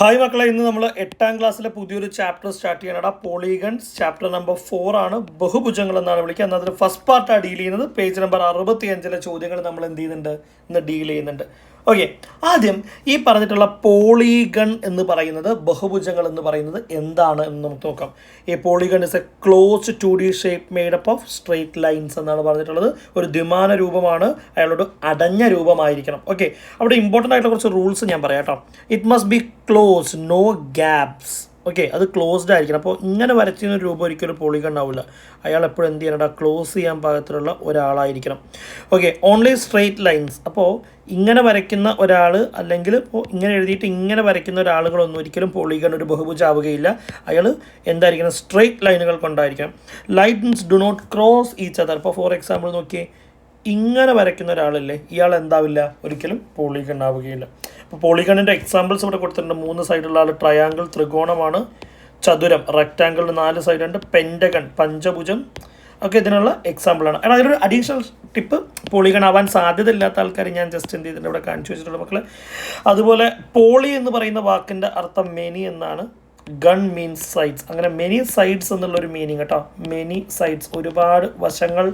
Hi മക്കളെ, ഇന്ന് നമ്മൾ 8ാം ക്ലാസ്സിലെ പുതിയൊരു ചാപ്റ്റർ സ്റ്റാർട്ട് ചെയ്യണടാ. പോളിഗൺസ് ചാപ്റ്റർ നമ്പർ 4 ആണ്. ബഹുഭുജങ്ങൾ എന്നാണ് വിളിക്കുക. എന്നാൽ അതിൽ ഫസ്റ്റ് പാർട്ടാണ് ഡീൽ ചെയ്യുന്നത്. പേജ് നമ്പർ 65 ചോദ്യങ്ങൾ നമ്മൾ എന്ത് ചെയ്യുന്നുണ്ട്, ഇന്ന് ഡീൽ ചെയ്യുന്നുണ്ട്. ഓക്കെ, ആദ്യം ഈ പറഞ്ഞിട്ടുള്ള പോളിഗൺ എന്ന് പറയുന്നത്, ബഹുഭുജങ്ങൾ എന്ന് പറയുന്നത് എന്താണ് എന്ന് നമുക്ക് നോക്കാം. ഈ polygon is A closed 2D shape made up of straight lines എന്നാണ് പറഞ്ഞിട്ടുള്ളത്. ഒരു ദ്വിമാന രൂപമാണ്, അയാളോട് അടഞ്ഞ രൂപമായിരിക്കണം. ഓക്കെ, അവിടെ ഇമ്പോർട്ടൻ്റ് ആയിട്ടുള്ള കുറച്ച് റൂൾസ് ഞാൻ പറയാം കേട്ടോ. It must be close, no gaps. Okay, അത് ക്ലോസ്ഡ് ആയിരിക്കണം. അപ്പോൾ ഇങ്ങനെ വരച്ചിരുന്ന രൂപം ഒരിക്കലും പോളിഗൺ ആവില്ല. അയാൾ എപ്പോഴും എന്ത് ചെയ്യണം, ക്ലോസ് ചെയ്യാൻ പാകത്തിലുള്ള ഒരാളായിരിക്കണം. Okay, only straight lines. അപ്പോൾ ഇങ്ങനെ വരയ്ക്കുന്ന ഒരാൾ, അല്ലെങ്കിൽ ഇപ്പോൾ ഇങ്ങനെ എഴുതിയിട്ട് ഇങ്ങനെ വരയ്ക്കുന്ന ഒരാളുകളൊന്നും ഒരിക്കലും പോളിഗൺ ഒരു ബഹുഭുജാവുകയില്ല. അയാൾ എന്തായിരിക്കണം, സ്ട്രെയിറ്റ് ലൈനുകൾ കൊണ്ടായിരിക്കണം. Lines do not cross each other. ഇപ്പോൾ ഫോർ എക്സാമ്പിൾ നോക്കിയേ, ഇങ്ങനെ വരയ്ക്കുന്ന ഒരാളല്ലേ, ഇയാൾ എന്താവില്ല, ഒരിക്കലും പോളിഗൺ ആവുകയില്ല. അപ്പോൾ പോളിഗണിൻ്റെ എക്സാമ്പിൾസ് ഇവിടെ കൊടുത്തിട്ടുണ്ട്. 3 സൈഡുള്ള ആൾ ട്രയാങ്കിൾ, ത്രികോണമാണ്. ചതുരം, റെക്റ്റാങ്കിളിന് 4 സൈഡുണ്ട്. പെൻറ്റഗൺ, പഞ്ചഭുജം ഒക്കെ ഇതിനുള്ള എക്സാമ്പിളാണ്. എന്നാൽ അതിലൊരു അഡീഷണൽ ടിപ്പ്, പോളിഗൺ ആവാൻ സാധ്യതയില്ലാത്ത ആൾക്കാർ ഞാൻ ജസ്റ്റ് എന്ത് ചെയ്തിട്ടുണ്ട്, ഇവിടെ കാണിച്ചു വെച്ചിട്ടുള്ള മക്കളെ. അതുപോലെ പോളി എന്ന് പറയുന്ന വാക്കിൻ്റെ അർത്ഥം മെനി എന്നാണ്. Gun means sides. അങ്ങനെ മെനി സൈഡ്സ് എന്നുള്ളൊരു മീനിങ് കേട്ടോ. മെനി സൈഡ്സ്, ഒരുപാട് വശങ്ങൾ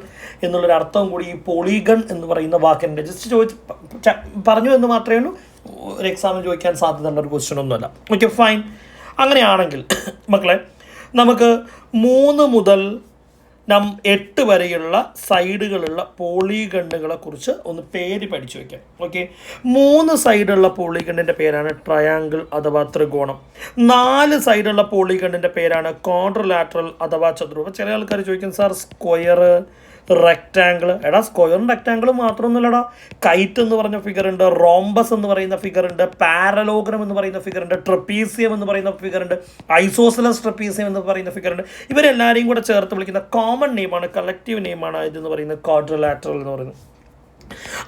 എന്നുള്ളൊരു അർത്ഥം കൂടി ഈ പോളിഗൺ എന്ന് പറയുന്ന വാക്കിൻ്റെ. ജസ്റ്റ് പറഞ്ഞു എന്ന് മാത്രമേ ഉള്ളൂ. ഒരു എക്സാമിന് ചോദിക്കാൻ സാധ്യതയുള്ള ഒരു ക്വസ്റ്റ്യൻ ഒന്നുമല്ല. Okay, fine. അങ്ങനെയാണെങ്കിൽ മക്കളെ, നമുക്ക് 3 മുതൽ 8 വരെയുള്ള സൈഡുകളുള്ള പോളിഗണ്ണുകളെ കുറിച്ച് ഒന്ന് പേര് പഠിച്ചു വയ്ക്കാം. ഓക്കെ, 3 സൈഡുള്ള പോളിഗണ്ണിൻ്റെ പേരാണ് ട്രയാങ്കിൾ അഥവാ ത്രികോണം. 4 സൈഡുള്ള പോളിഗണ്ണിൻ്റെ പേരാണ് ക്വാഡ്രിലാറ്ററൽ അഥവാ ചതുരം. അപ്പോൾ ചില ആൾക്കാർ ചോദിക്കും, സാർ സ്ക്വയർ, റെക്റ്റാങ്കിൾ. എടാ, സ്ക്വയറും റെക്റ്റാങ്കിളും മാത്രമൊന്നുമില്ലടാ. കൈറ്റ് എന്ന് പറഞ്ഞ ഫിഗർ ഉണ്ട്, റോംബസ് എന്ന് പറയുന്ന ഫിഗർ ഉണ്ട്, പാരലോഗ്രം എന്ന് പറയുന്ന ഫിഗർ ഉണ്ട്, ട്രപ്പീസിയം എന്ന് പറയുന്ന ഫിഗർ ഉണ്ട്, ഐസോസലസ് ട്രപ്പീസിയം എന്ന് പറയുന്ന ഫിഗർ ഉണ്ട്. ഇവരെല്ലാവരെയും കൂടെ ചേർത്ത് വിളിക്കുന്ന കോമൺ നെയിമാണ്, കളക്റ്റീവ് നെയിമാണ് ഇതെന്ന് പറയുന്നത് ക്വാഡ്രിലാറ്ററൽ എന്ന് പറയുന്നത്.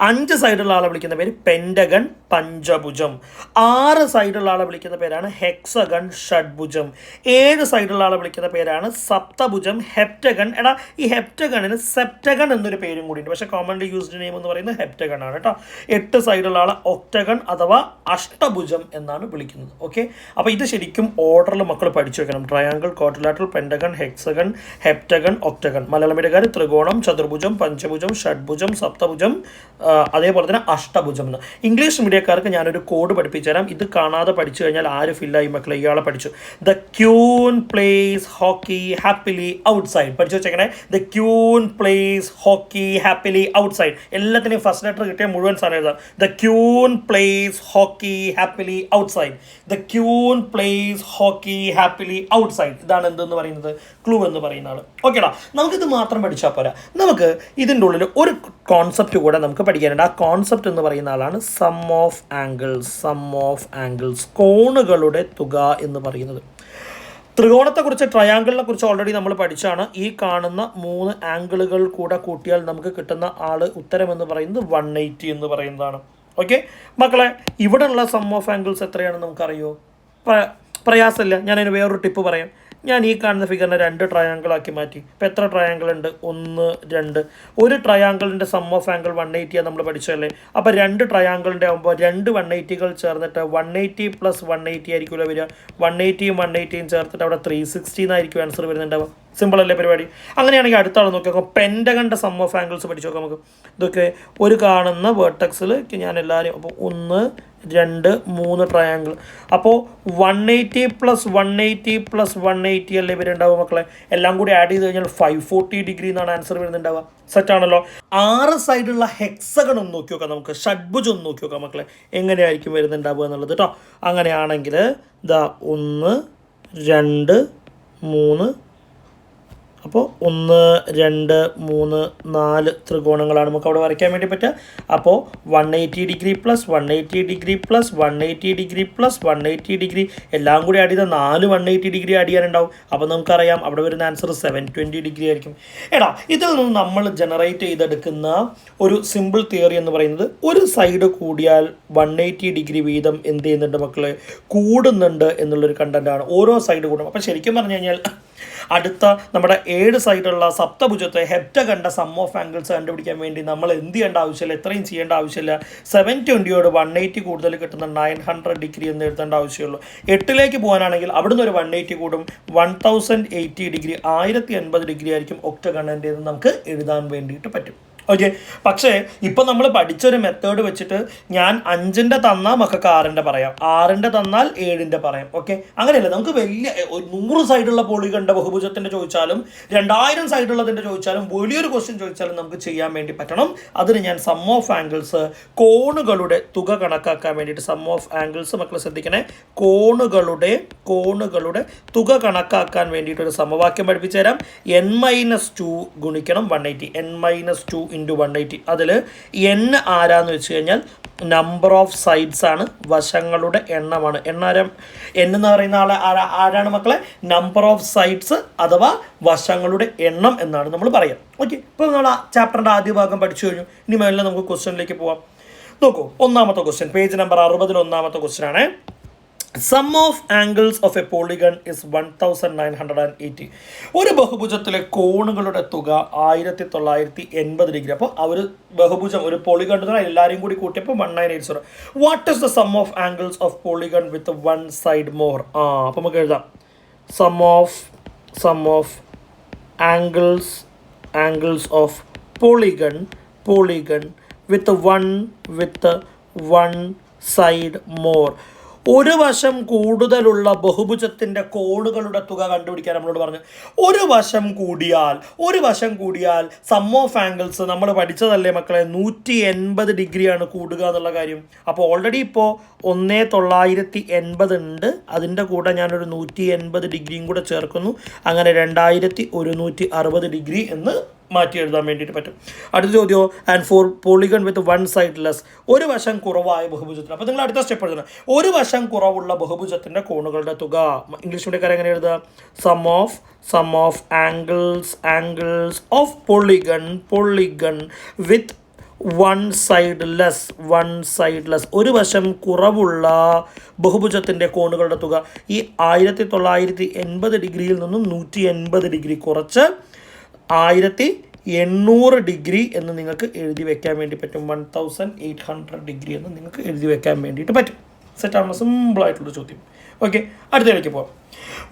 5 സൈഡുള്ള ആളെ വിളിക്കുന്ന പേര് പെൻറ്റഗൺ, പഞ്ചഭുജം. 6 സൈഡുള്ള ആളെ വിളിക്കുന്ന പേരാണ് ഹെക്സഗൺ, ഷഡ്ഭുജം. 7 സൈഡുള്ള ആളെ വിളിക്കുന്ന പേരാണ് സപ്തഭുജം, ഹെപ്റ്റഗൺ. എടാ, ഈ ഹെപ്റ്റഗണിന് സെപ്റ്റഗൺ എന്നൊരു പേരും കൂടിയുണ്ട്, പക്ഷേ കോമൺലി യൂസ്ഡ് നെയിം എന്ന് പറയുന്നത് ഹെപ്റ്റഗൺ ആണ് കേട്ടോ. 8 സൈഡുള്ള ആളെ ഒക്ടഗൺ അഥവാ അഷ്ടഭുജം എന്നാണ് വിളിക്കുന്നത്. ഓക്കെ, അപ്പോൾ ഇത് ശരിക്കും ഓർഡറിൽ മക്കൾ പഠിച്ചു വെക്കണം. Triangle, quadrilateral, pentagon, hexagon, heptagon, octagon. Malayalam മീഡിയക്കാർ ത്രികോണം, ചതുർഭുജം, പഞ്ചഭുജം, ഷഡ്ഭുജം, സപ്തഭുജം, അതേപോലെ തന്നെ അഷ്ടഭുജം എന്ന്. ഇംഗ്ലീഷ് മീഡിയക്കാർക്ക് ഞാനൊരു കോഡ് പഠിപ്പിച്ചു തരാം. ഇത് കാണാതെ പഠിച്ചു കഴിഞ്ഞാൽ ആര് ഫില്ലായി മക്കളെ, ഇയാളെ പഠിച്ചു. The queen plays hockey happily outside. പഠിച്ചു വെച്ചേക്കണേ. The queen plays hockey happily outside. എല്ലാത്തിനെയും ഫസ്റ്റ് ലെറ്റർ കിട്ടിയ മുഴുവൻ സാധനം എഴുതാം. The queen plays hockey happily outside. The queen plays hockey happily outside. ഇതാണ് എന്തെന്ന് പറയുന്നത്, ക്ലൂ എന്ന് പറയുന്ന ആൾ. ഓക്കേടാ, നമുക്കിത് മാത്രം പഠിച്ചാൽ പോരാ. നമുക്ക് ഇതിൻ്റെ ഉള്ളിൽ ഒരു കോൺസെപ്റ്റ് കൂടെ നമുക്ക് പഠിക്കാനുണ്ട്. ആ കോൺസെപ്റ്റ് എന്ന് പറയുന്ന ആളാണ് sum of angles. Sum of angles, കോണുകളുടെ തുക എന്ന് പറയുന്നത്. ത്രികോണത്തെക്കുറിച്ച്, ട്രയാങ്കിളിനെ കുറിച്ച് ഓൾറെഡി നമ്മൾ പഠിച്ചാണ്. ഈ കാണുന്ന 3 ആംഗിളുകൾ കൂടെ കൂട്ടിയാൽ നമുക്ക് കിട്ടുന്ന ഉത്തരം എന്ന് പറയുന്നത് 180 എന്ന് പറയുന്നതാണ്. ഓക്കെ മക്കളെ, ഇവിടെയുള്ള സം ഓഫ് ആംഗിൾസ് എത്രയാണെന്ന് നമുക്കറിയോ? പ്രയാസമില്ല. ഞാനതിന് വേറൊരു ടിപ്പ് പറയാം. ഞാൻ ഈ കാണുന്ന ഫിഗറിനെ 2 ട്രയാങ്കിളാക്കി മാറ്റി. ഇപ്പോൾ എത്ര ട്രയാങ്കിൾ ഉണ്ട്? 1, 2. ഒരു ട്രയാങ്കിളിൻ്റെ സം ഓഫ് ആംഗിൾ 180 നമ്മൾ പഠിച്ചല്ലേ. അപ്പോൾ 2 ട്രയാങ്കിളിൻ്റെ ആകുമ്പോൾ 2 180കൾ ചേർന്നിട്ട് 180 + 180 ആയിരിക്കുമല്ലോ വരിക. 180യും 180യും ചേർത്തിട്ട് അവിടെ 360 എന്നായിരിക്കും ആൻസർ വരുന്നുണ്ടാവുക. സിമ്പിൾ അല്ലേ പരിപാടി? അങ്ങനെയാണെങ്കിൽ അടുത്ത ആൾ നോക്കി നോക്കാം. പെൻറ്റഗണിൻ്റെ സം ഓഫ് ആംഗിൾസ് പഠിച്ചു നോക്കാം നമുക്ക്. ഇതൊക്കെ ഒരു കാണുന്ന വേർട്ടക്സിൽ ഞാൻ എല്ലാവരും, അപ്പോൾ 1, 2, 3 ട്രയാങ്കിൾ. അപ്പോൾ 180 + 180 + 180 അല്ലേ ഇവരുണ്ടാവും മക്കളെ. എല്ലാം കൂടി ആഡ് ചെയ്ത് കഴിഞ്ഞാൽ 540 ഡിഗ്രി എന്നാണ് ആൻസർ വരുന്നുണ്ടാവുക. സെറ്റാണല്ലോ. 6 സൈഡുള്ള ഹെക്സഗൺ ഒന്ന് നോക്കി നോക്കാം നമുക്ക്. ഷഡ്ഭുജം ഒന്ന് നോക്കി നോക്കാം മക്കളെ, എങ്ങനെയായിരിക്കും വരുന്നുണ്ടാവുക എന്നുള്ളത് കേട്ടോ. അങ്ങനെയാണെങ്കിൽ ഇതാ 1, 2, 3. അപ്പോൾ 1, 2, 3, 4 ത്രികോണങ്ങളാണ് നമുക്ക് അവിടെ വരയ്ക്കാൻ വേണ്ടി പറ്റുക. അപ്പോൾ 180 ഡിഗ്രി + 180 ഡിഗ്രി + 180 ഡിഗ്രി + 180 ഡിഗ്രി എല്ലാം കൂടി ആഡ് ചെയ്താൽ 4 180 ഡിഗ്രി ആഡ് ചെയ്യാനുണ്ടാവും. അപ്പോൾ നമുക്കറിയാം അവിടെ വരുന്ന ആൻസർ 720 ഡിഗ്രി ആയിരിക്കും. എടാ, ഇതിൽ നിന്ന് നമ്മൾ ജനറേറ്റ് ചെയ്തെടുക്കുന്ന ഒരു സിമ്പിൾ തിയറി എന്ന് പറയുന്നത്, ഒരു സൈഡ് കൂടിയാൽ 180 ഡിഗ്രി വീതം എന്ത് ചെയ്യുന്നുണ്ട് മക്കളെ, കൂടുന്നുണ്ട് എന്നുള്ളൊരു കണ്ടൻറ്റാണ്. ഓരോ സൈഡ് കൂടും. അപ്പോൾ ശരിക്കും പറഞ്ഞു കഴിഞ്ഞാൽ അടുത്ത നമ്മുടെ 7 സൈഡുള്ള സപ്തഭുജത്തെ ഹെപ്റ്റഗണ്ട സം ഓഫ് ആംഗിൾസ് കണ്ടുപിടിക്കാൻ വേണ്ടി നമ്മൾ എന്ത് ചെയ്യേണ്ട ആവശ്യമില്ല, എത്രയും ചെയ്യേണ്ട ആവശ്യമില്ല. 720യോട് 180 കൂടുതൽ കിട്ടുന്ന 900 ഡിഗ്രി എന്ന് എഴുതേണ്ട ആവശ്യമുള്ളൂ. 8ലേക്ക് പോകാനാണെങ്കിൽ അവിടുന്ന് ഒരു 180 കൂടും. 1080 ഡിഗ്രി 1080 ഡിഗ്രി ആയിരിക്കും ഒക്ടഗണിൻ്റെ നമുക്ക് എഴുതാൻ വേണ്ടിയിട്ട് പറ്റും. ഓക്കെ, പക്ഷേ ഇപ്പം നമ്മൾ പഠിച്ചൊരു മെത്തേഡ് വെച്ചിട്ട് ഞാൻ 5ൻ്റെ തന്നാൽ മക്കൾക്ക് 6ൻ്റെ പറയാം, 6ൻ്റെ തന്നാൽ 7ൻ്റെ പറയാം. ഓക്കെ, അങ്ങനെയല്ല. നമുക്ക് വലിയ 100 സൈഡുള്ള പോളിഗണിൻ്റെ ബഹുഭുജത്തിൻ്റെ ചോദിച്ചാലും 2000 സൈഡുള്ളതിൻ്റെ ചോദിച്ചാലും വലിയൊരു ക്വസ്റ്റ്യൻ ചോദിച്ചാലും നമുക്ക് ചെയ്യാൻ വേണ്ടി പറ്റണം. അതിന് ഞാൻ സം ഓഫ് ആംഗിൾസ്, കോണുകളുടെ തുക കണക്കാക്കാൻ വേണ്ടിയിട്ട്, സം ഓഫ് ആംഗിൾസ് മക്കൾ ശ്രദ്ധിക്കണേ, കോണുകളുടെ തുക കണക്കാക്കാൻ വേണ്ടിയിട്ട് ഒരു സമവാക്യം പഠിപ്പിച്ചു തരാം. n-2 ഗുണിക്കണം 180, n-2 ഇൻറ്റു 180. അതിൽ n ആരാന്ന് വെച്ച് കഴിഞ്ഞാൽ നമ്പർ ഓഫ് സൈഡ്സ് ആണ്, വശങ്ങളുടെ എണ്ണമാണ്. n എന്ന് പറയുന്ന ആരാണ് മക്കളെ? നമ്പർ ഓഫ് സൈഡ്സ് അഥവാ വശങ്ങളുടെ എണ്ണം എന്നാണ് നമ്മൾ പറയാം. ഓക്കെ, ഇപ്പോൾ നമ്മൾ ആ ചാപ്റ്ററിൻ്റെ ആദ്യ ഭാഗം പഠിച്ചു കഴിഞ്ഞു. ഇനി മേലെ നമുക്ക് ക്വസ്റ്റ്യനിലേക്ക് പോവാം. നോക്കൂ, ഒന്നാമത്തെ ക്വസ്റ്റ്യൻ, പേജ് നമ്പർ 60 ഒന്നാമത്തെ ക്വസ്റ്റ്യൻ ആണ്. Sum of angles of a polygon is 1980. ഒരു ബഹുഭുജത്തിലെ കോണുകളുടെ തുക 1980 ഡിഗ്രി. അപ്പോൾ അവർ ബഹുഭുജം ഒരു പോളിഗൺ എല്ലാവരെയും കൂടി കൂട്ടിയപ്പോൾ 1980. What is the sum of angles of polygon with one side more? അപ്പോൾ നമുക്ക് എഴുതാം sum of angles of polygon with one side more. ഒരു വശം കൂടുതലുള്ള ബഹുഭുജത്തിൻ്റെ കോണുകളുടെ തുക കണ്ടുപിടിക്കാൻ നമ്മളോട് പറഞ്ഞു. ഒരു വശം കൂടിയാൽ സം ഓഫ് ആംഗിൾസ് നമ്മൾ പഠിച്ചതല്ലേ മക്കളെ, 180 ഡിഗ്രിയാണ് കൂടുക എന്നുള്ള കാര്യം. അപ്പോൾ ഓൾറെഡി ഇപ്പോൾ 1980 ഉണ്ട്, അതിൻ്റെ കൂടെ ഞാനൊരു 180 ഡിഗ്രിയും കൂടെ ചേർക്കുന്നു. അങ്ങനെ 2160 ഡിഗ്രി എന്ന് മാറ്റി എഴുതാൻ വേണ്ടിയിട്ട് പറ്റും. അടുത്ത ചോദ്യമോ, and for polygon with one side less, ഒരു വശം കുറവായ ബഹുഭുജത്തിന്. അപ്പോൾ നിങ്ങൾ അടുത്ത സ്റ്റെപ്പ് എഴുതണം, ഒരു വശം കുറവുള്ള ബഹുഭുജത്തിൻ്റെ കോണുകളുടെ തുക. ഇംഗ്ലീഷ് മീഡിയക്കാരെ എങ്ങനെ എഴുതുക? Sum of angles of polygon with one side less, ഒരു വശം കുറവുള്ള ബഹുഭുജത്തിൻ്റെ കോണുകളുടെ തുക. ഈ 1980 ഡിഗ്രിയിൽ നിന്നും 180 ഡിഗ്രി കുറച്ച് 1800 ഡിഗ്രി എന്ന് നിങ്ങൾക്ക് എഴുതി വെക്കാൻ വേണ്ടി പറ്റും. 1800 ഡിഗ്രി എന്ന് നിങ്ങൾക്ക് എഴുതി വെക്കാൻ വേണ്ടിയിട്ട് പറ്റും. സെറ്റാണല്ലോ, സിമ്പിളായിട്ടുള്ള ചോദ്യം. ഓക്കെ, അടുത്തതിലേക്ക് പോകാം.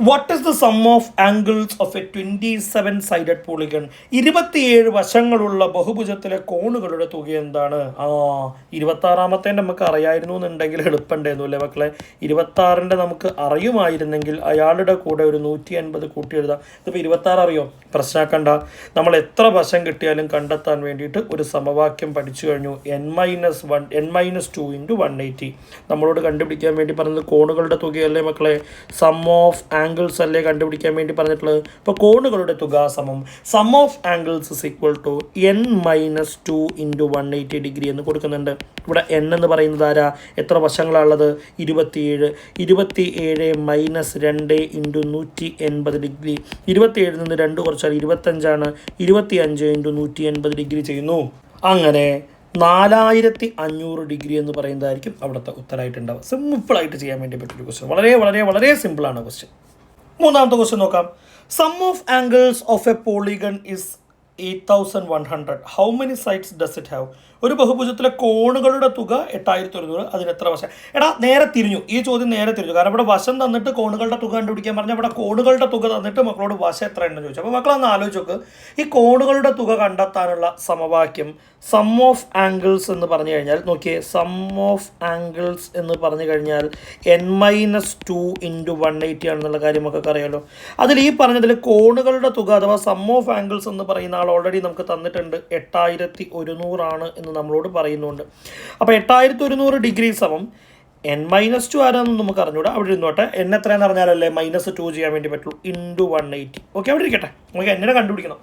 What is the sum of angles of A 27 sided polygon? 27 വശങ്ങളുള്ള ബഹുഭുജത്തിലെ കോണുകളുടെ തുക എന്താണ്? 26ാമത്തെ നമുക്ക് അറിയായിരുന്നു എന്നുണ്ടെങ്കിൽ എളുപ്പമുണ്ടായിരുന്നു അല്ലേ മക്കളെ? 26ൻ്റെ നമുക്ക് അറിയുമായിരുന്നെങ്കിൽ അയാളുടെ കൂടെ ഒരു 180 കൂട്ടി എഴുതാം. ഇതിപ്പോൾ 26 അറിയോ? പ്രശ്നമാക്കണ്ട, നമ്മൾ എത്ര വശം കിട്ടിയാലും കണ്ടെത്താൻ വേണ്ടിയിട്ട് ഒരു സമവാക്യം പഠിച്ചു കഴിഞ്ഞു. n-2 into 180. നമ്മളോട് കണ്ടുപിടിക്കാൻ വേണ്ടി പറഞ്ഞത് കോണുകളുടെ തുകയല്ലേ മക്കളെ? സം ഓഫ് ആംഗിൾസ് അല്ലേ കണ്ടുപിടിക്കാൻ വേണ്ടി പറഞ്ഞിട്ടുള്ളത്. ഇപ്പോൾ കോണുകളുടെ തുക sum of angles is equal to n-2 into 180 degree എന്ന് കൊടുക്കുന്നുണ്ട്. ഇവിടെ n എന്ന് പറയുന്നത് ആരാ? എത്ര വശങ്ങളാണുള്ളത്? 27 മൈനസ് 2 ഇൻറ്റു 180 ഡിഗ്രി. 27 നിന്ന് 2 കുറച്ചാൽ 25ആണ്. 25 ഇൻറ്റു 180 ഡിഗ്രി ചെയ്യുന്നു. അങ്ങനെ 4500 ഡിഗ്രി എന്ന് പറയുന്നതായിരിക്കും അവിടുത്തെ ഉത്തരമായിട്ടുണ്ടാവുക. സിമ്പിളായിട്ട് ചെയ്യാൻ വേണ്ടി പറ്റിയൊരു ക്വസ്റ്റ്യൻ, വളരെ വളരെ വളരെ സിമ്പിളാണ് ക്വസ്റ്റ്യൻ. മൂന്നാമത്തെ ക്വസ്റ്റ്യൻ നോക്കാം. Sum of angles of a polygon is 8100. How many sides does it have? ഒരു ബഹുഭുജത്തിലെ കോണുകളുടെ തുക 8100. അതിന് എത്ര വശം? നേരെ തിരിഞ്ഞു, ഈ ചോദ്യം നേരെ തിരിഞ്ഞു. കാരണം ഇവിടെ വശം തന്നിട്ട് കോണുകളുടെ തുക കണ്ടുപിടിക്കാൻ പറഞ്ഞാൽ ഇവിടെ കോണുകളുടെ തുക തന്നിട്ട് മക്കളോട് വശം എത്ര ഉണ്ടെന്ന് ചോദിച്ചു. അപ്പോൾ മക്കളൊന്ന് ആലോചിച്ച് നോക്ക്, ഈ കോണുകളുടെ തുക കണ്ടെത്താനുള്ള സമവാക്യം സം ഓഫ് ആംഗിൾസ് എന്ന് പറഞ്ഞു കഴിഞ്ഞാൽ, നോക്കിയേ, സം ഓഫ് ആംഗിൾസ് എന്ന് പറഞ്ഞു കഴിഞ്ഞാൽ n-2 ഇൻറ്റു 180 ആണെന്നുള്ള കാര്യം നമുക്കൊക്കെ അറിയാമല്ലോ. അതിൽ ഈ പറഞ്ഞതിൽ കോണുകളുടെ തുക അഥവാ സം ഓഫ് ആംഗിൾസ് എന്ന് പറയുന്ന ആൾ ഓൾറെഡി നമുക്ക് തന്നിട്ടുണ്ട് 8100 ആണ് എന്ന് നമ്മളോട് പറയുന്നുണ്ട്. അപ്പോൾ 8100 ഡിഗ്രി സമം n-2 ആരാണെന്ന് നമുക്ക് അറിഞ്ഞൂടാ. അവിടെ ഇരുന്നോട്ടെ, n എത്രയെന്ന് അറിഞ്ഞാലല്ലേ -2 ചെയ്യാൻ വേണ്ടി പറ്റുള്ളൂ, ഇൻറ്റു 180. ഓക്കെ, അവിടെ ഇരിക്കട്ടെ, നമുക്ക് എന്നെ കണ്ടുപിടിക്കണം.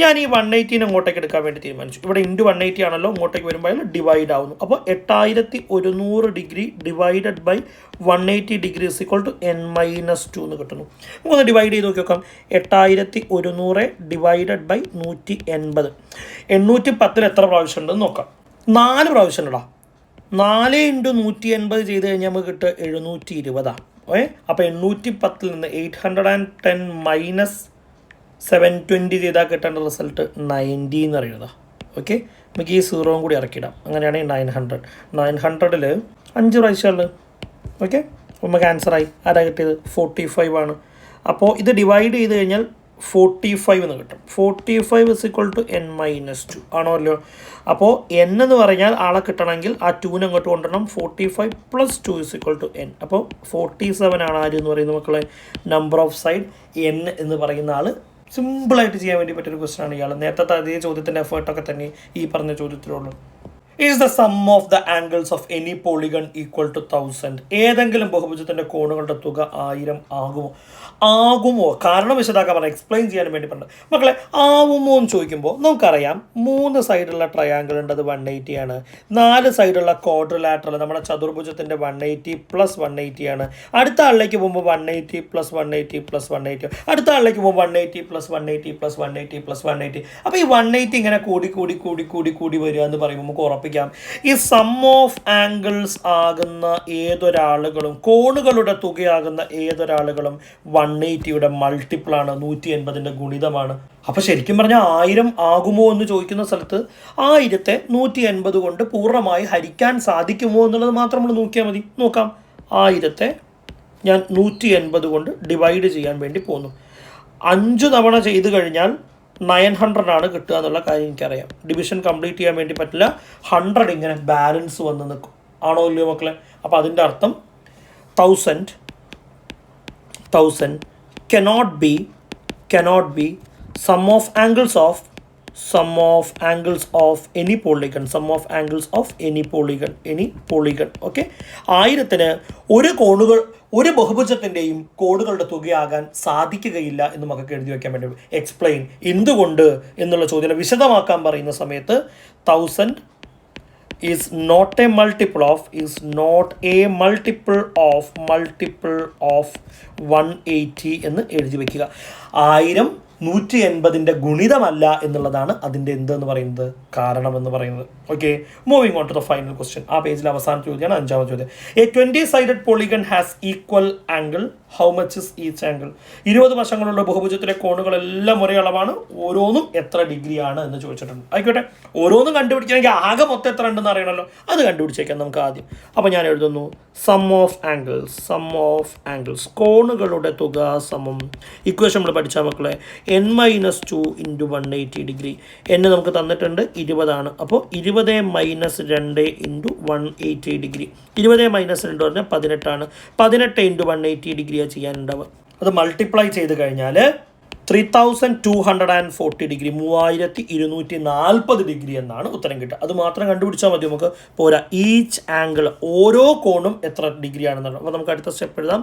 ഞാൻ ഈ 180 അങ്ങോട്ടേക്ക് എടുക്കാൻ വേണ്ടി തീരുമാനിച്ചു. ഇവിടെ ഇൻറ്റു 180 ആണല്ലോ, അങ്ങോട്ടേക്ക് വരുമ്പോൾ ഡിവൈഡ് ആവുന്നു. അപ്പോൾ 8100 degree divided by 180 degree is equal to n-2 എന്ന് കിട്ടുന്നു. നമുക്കൊന്ന് ഡിവൈഡ് ചെയ്ത് നോക്കി നോക്കാം. 8100 ഡിവൈഡഡ് ബൈ 180. 810 എത്ര പ്രാവശ്യം ഉണ്ടെന്ന് നോക്കാം. 4 പ്രാവശ്യം ഉണ്ടോ? 4 ഇൻറ്റു 180 ചെയ്ത് കഴിഞ്ഞാൽ നമുക്ക് കിട്ടുക 720. അപ്പോൾ 810 നിന്ന് 810 മൈനസ് 720 ചെയ്താൽ കിട്ടേണ്ട റിസൾട്ട് 90 എന്ന് പറയുന്നത്. ഓക്കെ, നമുക്ക് ഈ 0 കൂടി ഇറക്കിയിടാം. അങ്ങനെയാണെങ്കിൽ 900 5 പ്രാവശ്യമുള്ളത്. ഓക്കെ, അപ്പോൾ നമുക്ക് ആൻസറായി. ആരാ കിട്ടിയത്? 45 ആണ്. അപ്പോൾ ഇത് ഡിവൈഡ് ചെയ്ത് കഴിഞ്ഞാൽ 45 എന്ന് കിട്ടും. 45 = n-2 ആണല്ലോ. അപ്പോൾ n എന്ന് പറഞ്ഞാൽ ആളെ കിട്ടണമെങ്കിൽ ആ 2 അങ്ങോട്ട് കൊണ്ടുവരണം. 45 + 2 = n. അപ്പോൾ 47 ആണ് ആര് എന്ന് പറയുന്നത് മക്കളെ? നമ്പർ ഓഫ് സൈഡ് n എന്ന് പറയുന്ന ആൾ. സിമ്പിളായിട്ട് ചെയ്യാൻ വേണ്ടി പറ്റിയൊരു ക്വസ്റ്റൻ ആണ് ഇയാൾ. നേരത്തെ അതേ ചോദ്യത്തിൻ്റെ എഫേർട്ടൊക്കെ തന്നെ ഈ പറഞ്ഞ ചോദ്യത്തിലുള്ളൂ. Is the sum of the angles of any polygon equal to 1000? ഏതെങ്കിലും ബഹുഭുജത്തിൻ്റെ കോണുകളുടെ തുക 1000 ആകുമോ? കാരണം വിശദാക്കാൻ പറഞ്ഞാൽ എക്സ്പ്ലെയിൻ ചെയ്യാൻ വേണ്ടി പറഞ്ഞു മക്കളെ. ആവുമോ എന്ന് ചോദിക്കുമ്പോൾ നമുക്കറിയാം 3 സൈഡുള്ള ട്രയാങ്കിൾ ഉണ്ട്, അത് 180 ആണ്. 4 സൈഡുള്ള ക്വാഡ്രിലാറ്ററൽ നമ്മുടെ ചതുർഭുജത്തിൻ്റെ 180 + 180 ആണ്. അടുത്ത ആളിലേക്ക് പോകുമ്പോൾ 180 + 180 + 180. അടുത്ത ആളിലേക്ക് പോകുമ്പോൾ 180 + 180 + 180 + 180. അപ്പോൾ ഈ 180 ഇങ്ങനെ കൂടി വരിക എന്ന് പറയുമ്പോൾ നമുക്ക് ഉറപ്പിക്കാം ഈ സം ഓഫ് ആംഗിൾസ് ആകുന്ന ഏതൊരാളുകളും കോണുകളുടെ തുകയാകുന്ന ഏതൊരാളുകളും 180യുടെ മൾട്ടിപ്പിളാണ്, 180ൻ്റെ ഗുണിതമാണ്. അപ്പോൾ ശരിക്കും പറഞ്ഞാൽ 1000 ആകുമോ എന്ന് ചോദിക്കുന്ന സ്ഥലത്ത് 1000ത്തെ 180 കൊണ്ട് പൂർണ്ണമായി ഹരിക്കാൻ സാധിക്കുമോ എന്നുള്ളത് മാത്രം നമ്മൾ നോക്കിയാൽ മതി. നോക്കാം. 1000ത്തെ ഞാൻ 180 കൊണ്ട് ഡിവൈഡ് ചെയ്യാൻ വേണ്ടി പോകുന്നു. 5 തവണ ചെയ്ത് കഴിഞ്ഞാൽ 900 ആണ് കിട്ടുക എന്നുള്ള കാര്യം എനിക്കറിയാം. ഡിവിഷൻ കംപ്ലീറ്റ് ചെയ്യാൻ വേണ്ടി പറ്റില്ല. 100 ഇങ്ങനെ ബാലൻസ് വന്ന് നിൽക്കും. ആണോ ഇല്ലയോ മക്കളെ? അപ്പോൾ അതിൻ്റെ അർത്ഥം 1000 cannot be sum of angles of any polygon. Okay, 1000ന് ഒരു ബഹുഭുജത്തിൻ്റെയും കോണുകളുടെ തുകയാകാൻ സാധിക്കുകയില്ല എന്ന് നമുക്ക് എഴുതി വയ്ക്കാൻ വേണ്ടി. എക്സ്പ്ലെയിൻ എന്തുകൊണ്ട് എന്നുള്ള ചോദ്യം വിശദമാക്കാൻ പറയുന്ന സമയത്ത് 1000 is not a multiple of 180 എന്ന് എഴുതി വയ്ക്കുക. 1000 180ൻ്റെ ഗുണിതമല്ല എന്നുള്ളതാണ് അതിൻ്റെ എന്തെന്ന് പറയുന്നത് കാരണം എന്ന് പറയുന്നത്. Okay, moving on to the final question. ആ പേജിൽ അവസാന ചോദ്യമാണ് 5ാമത്തെ ചോദ്യം. A 20-sided polygon has equal angle. How much is each angle? 20 വശങ്ങളുള്ള ബഹുഭുജത്തിലെ കോണുകളെല്ലാം ഒരേ അളവാണ്. ഓരോന്നും എത്ര ഡിഗ്രിയാണ് എന്ന് ചോദിച്ചിട്ടുണ്ട്. ആയിക്കോട്ടെ, ഓരോന്നും കണ്ടുപിടിക്കണമെങ്കിൽ ആകെ മൊത്തം എത്ര ഉണ്ടെന്ന് അറിയണമല്ലോ. അത് കണ്ടുപിടിച്ചേക്കാം നമുക്ക് ആദ്യം. അപ്പോൾ ഞാൻ എഴുതുന്നു സം ഓഫ് ആംഗിൾസ് കോണുകളുടെ തുക സമം. ഇക്വേഷൻ നമ്മൾ പഠിച്ചാൽ മക്കളെ n-2 × 180 ഡിഗ്രി. n നമുക്ക് തന്നിട്ടുണ്ട് 20 ആണ്. അപ്പോൾ 20 - 2 × 180 ഡിഗ്രി. 20 - 2 പറഞ്ഞാൽ 18 ആണ്. 18 × 180 ഡിഗ്രിയാണ് ചെയ്യാനുണ്ടാവുക. അത് മൾട്ടിപ്ലൈ ചെയ്ത് കഴിഞ്ഞാൽ 3240 ഡിഗ്രി, 3240 ഡിഗ്രി എന്നാണ് ഉത്തരം കിട്ടുക. അത് മാത്രം കണ്ടുപിടിച്ചാൽ മതി, നമുക്ക് പോരാ. ഈച്ച് ആംഗിൾ ഓരോ കോണും എത്ര ഡിഗ്രി ആണെന്നാണ്. അപ്പോൾ നമുക്ക് അടുത്ത സ്റ്റെപ്പ് എഴുതാം.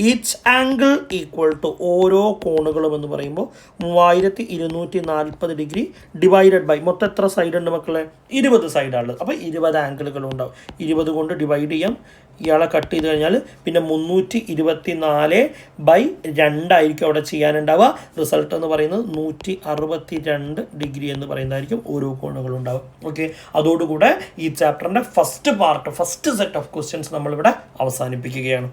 ഈച്ച് ആംഗിൾ ഈക്വൽ ടു ഓരോ കോണുകളും എന്ന് പറയുമ്പോൾ 3240 ഡിഗ്രി ഡിവൈഡഡ് ബൈ മൊത്തം എത്ര സൈഡ് ഉണ്ട് മക്കളെ? 20 സൈഡാണുള്ളത്. അപ്പോൾ 20 ആംഗിളുകളും ഉണ്ടാവും. 20 കൊണ്ട് ഡിവൈഡ് ചെയ്യാം. ഇയാളെ കട്ട് ചെയ്ത് കഴിഞ്ഞാൽ പിന്നെ 324/2 ആയിരിക്കും അവിടെ ചെയ്യാനുണ്ടാവുക. റിസൾട്ട് എന്ന് പറയുന്നത് 162 ഡിഗ്രി എന്ന് പറയുന്നതായിരിക്കും ഓരോ കോണുകളും ഉണ്ടാവുക. ഓക്കെ, അതോടുകൂടെ ഈ ചാപ്റ്ററിൻ്റെ ഫസ്റ്റ് സെറ്റ് ഓഫ് ക്വസ്റ്റ്യൻസ് നമ്മളിവിടെ അവസാനിപ്പിക്കുകയാണ്.